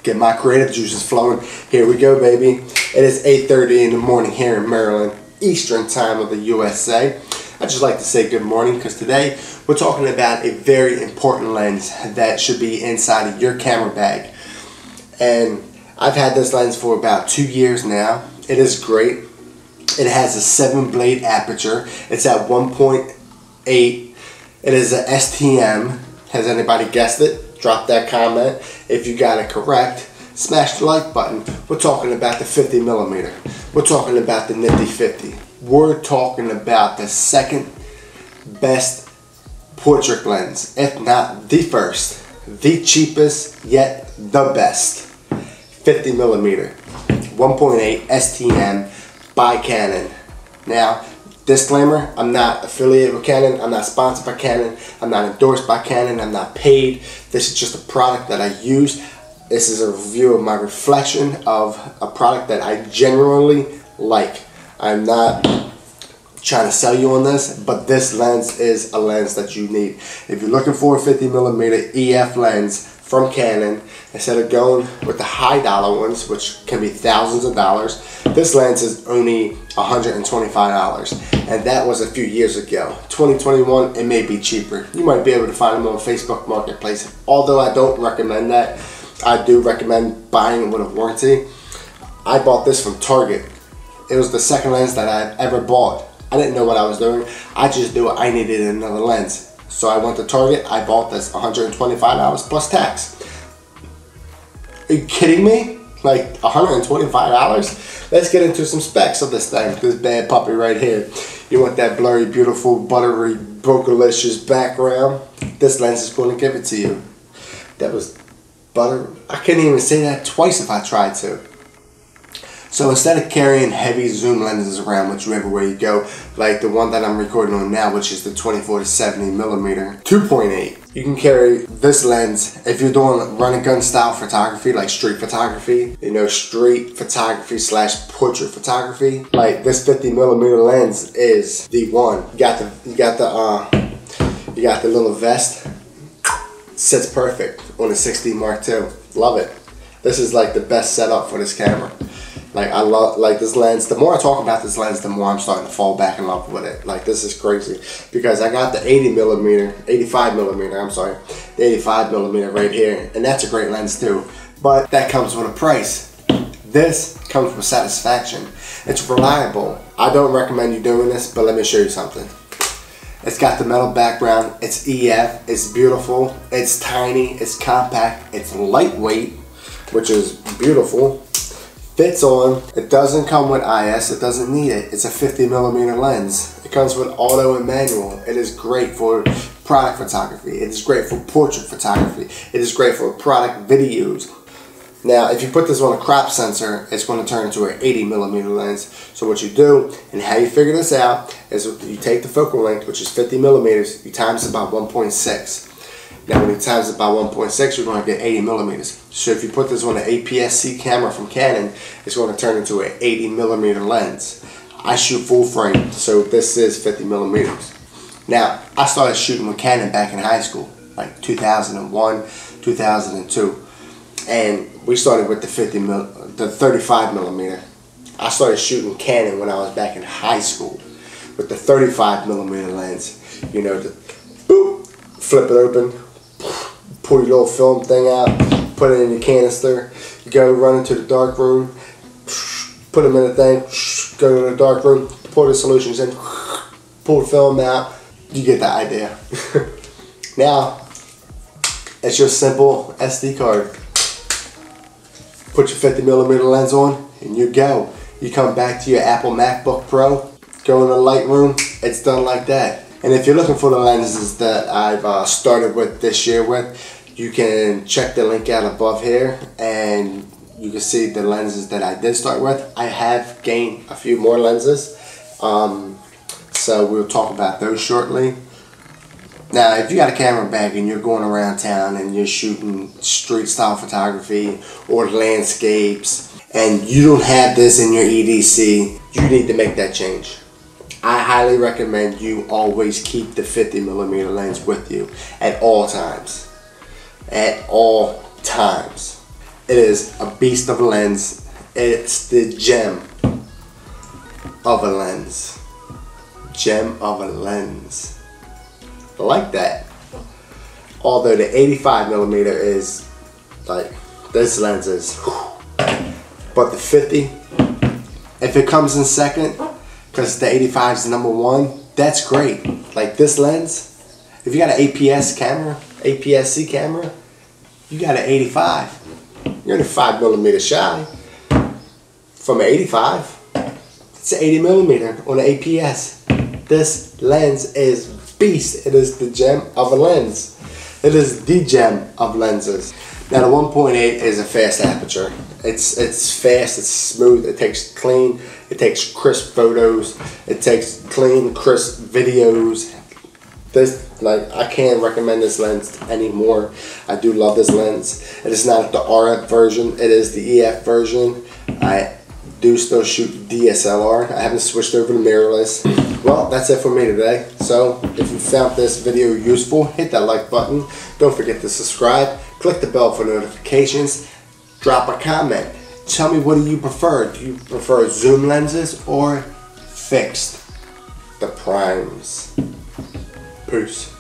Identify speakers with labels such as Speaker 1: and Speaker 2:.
Speaker 1: get my creative juices flowing. Here we go, baby. It is 8:30 in the morning here in Maryland, Eastern time of the USA. I just like to say good morning because today we're talking about a very important lens that should be inside of your camera bag. And I've had this lens for about 2 years now. It is great. It has a 7-blade aperture. It's at 1.8. It is a STM. Has anybody guessed it? Drop that comment. If you got it correct, smash the like button. We're talking about the 50mm. We're talking about the nifty 50. We're talking about the second best portrait lens, if not the first, the cheapest, yet the best. 50mm, 1.8 STM by Canon. Now, disclaimer, I'm not affiliated with Canon, I'm not sponsored by Canon, I'm not endorsed by Canon, I'm not paid. This is just a product that I use. This is a review of my reflection of a product that I generally like. I'm not trying to sell you on this, but this lens is a lens that you need. If you're looking for a 50mm EF lens from Canon, instead of going with the high dollar ones, which can be thousands of dollars, this lens is only $125, and that was a few years ago. 2021, it may be cheaper. You might be able to find them on Facebook Marketplace. Although I don't recommend that, I do recommend buying it with a warranty. I bought this from Target. It was the second lens that I've ever bought. I didn't know what I was doing. I just knew I needed another lens. So I went to Target, I bought this, $125 plus tax. Are you kidding me? Like $125? Let's get into some specs of this thing, this bad puppy right here. You want that blurry, beautiful, buttery, Bocalicious background? This lens is going to give it to you. That was butter. I couldn't even say that twice if I tried to. So instead of carrying heavy zoom lenses around with you everywhere you go, like the one that I'm recording on now, which is the 24-70mm 2.8, you can carry this lens if you're doing run and gun style photography, like street photography, you know, street photography / portrait photography. Like this 50mm lens is the one. You got the little vest. Sits perfect on the 6D Mark II. Love it. This is like the best setup for this camera. Like I love this lens. The more I talk about this lens, the more I'm starting to fall back in love with it. Like this is crazy because I got the 85mm, I'm sorry, the 85mm right here, and that's a great lens too. But that comes with a price. This comes with satisfaction. It's reliable. I don't recommend you doing this, but let me show you something. It's got the metal background. It's EF. It's beautiful. It's tiny. It's compact. It's lightweight, which is beautiful. Fits on. It doesn't come with IS. It doesn't need it. It's a 50mm lens. It comes with auto and manual. It is great for product photography. It is great for portrait photography. It is great for product videos. Now, if you put this on a crop sensor, it's going to turn into an 80mm lens. So what you do, and how you figure this out, is you take the focal length, which is 50mm, you times it by 1.6. Now when you times it by 1.6, you're going to get 80mm. So if you put this on an APS-C camera from Canon, it's going to turn into an 80mm lens. I shoot full frame, so this is 50mm. Now, I started shooting with Canon back in high school, like 2001, 2002. And we started with the 35mm. I started shooting Canon when I was back in high school with the 35mm lens. You know, boop, flip it open, pull your little film thing out, put it in your canister, you go run into the dark room, put them in the thing, go to the dark room, pour the solutions in, pull the film out. You get the idea. Now, it's your simple SD card. Put your 50mm lens on and you go. You come back to your Apple MacBook Pro, go in the Lightroom, it's done like that. And if you're looking for the lenses that I've started with this year with, you can check the link out above here and you can see the lenses that I did start with. I have gained a few more lenses, so we'll talk about those shortly. Now, if you got a camera bag and you're going around town and you're shooting street style photography or landscapes and you don't have this in your EDC, you need to make that change. I highly recommend you always keep the 50mm lens with you at all times. At all times. It is a beast of a lens. It's the gem of a lens. Gem of a lens. I like that. Although the 85mm is like, this lens is, but the 50, if it comes in second, because the 85 is number one, that's great. Like this lens, if you got an APS camera, APS-C camera, you got an 85. You're only 5mm shy from an 85. It's an 80mm on an APS. This lens is beast. It is the gem of a lens. It is the gem of lenses. Now the 1.8 is a fast aperture. It's fast, it's smooth, it takes clean, it takes crisp photos, it takes clean, crisp videos. This, like, I can't recommend this lens anymore. I do love this lens. It is not the RF version, it is the EF version. I do still shoot DSLR. I haven't switched over to mirrorless. Well, that's it for me today. So if you found this video useful, hit that like button. Don't forget to subscribe. Click the bell for notifications. Drop a comment. Tell me, what do you prefer? Do you prefer zoom lenses or fixed? The primes. Peace.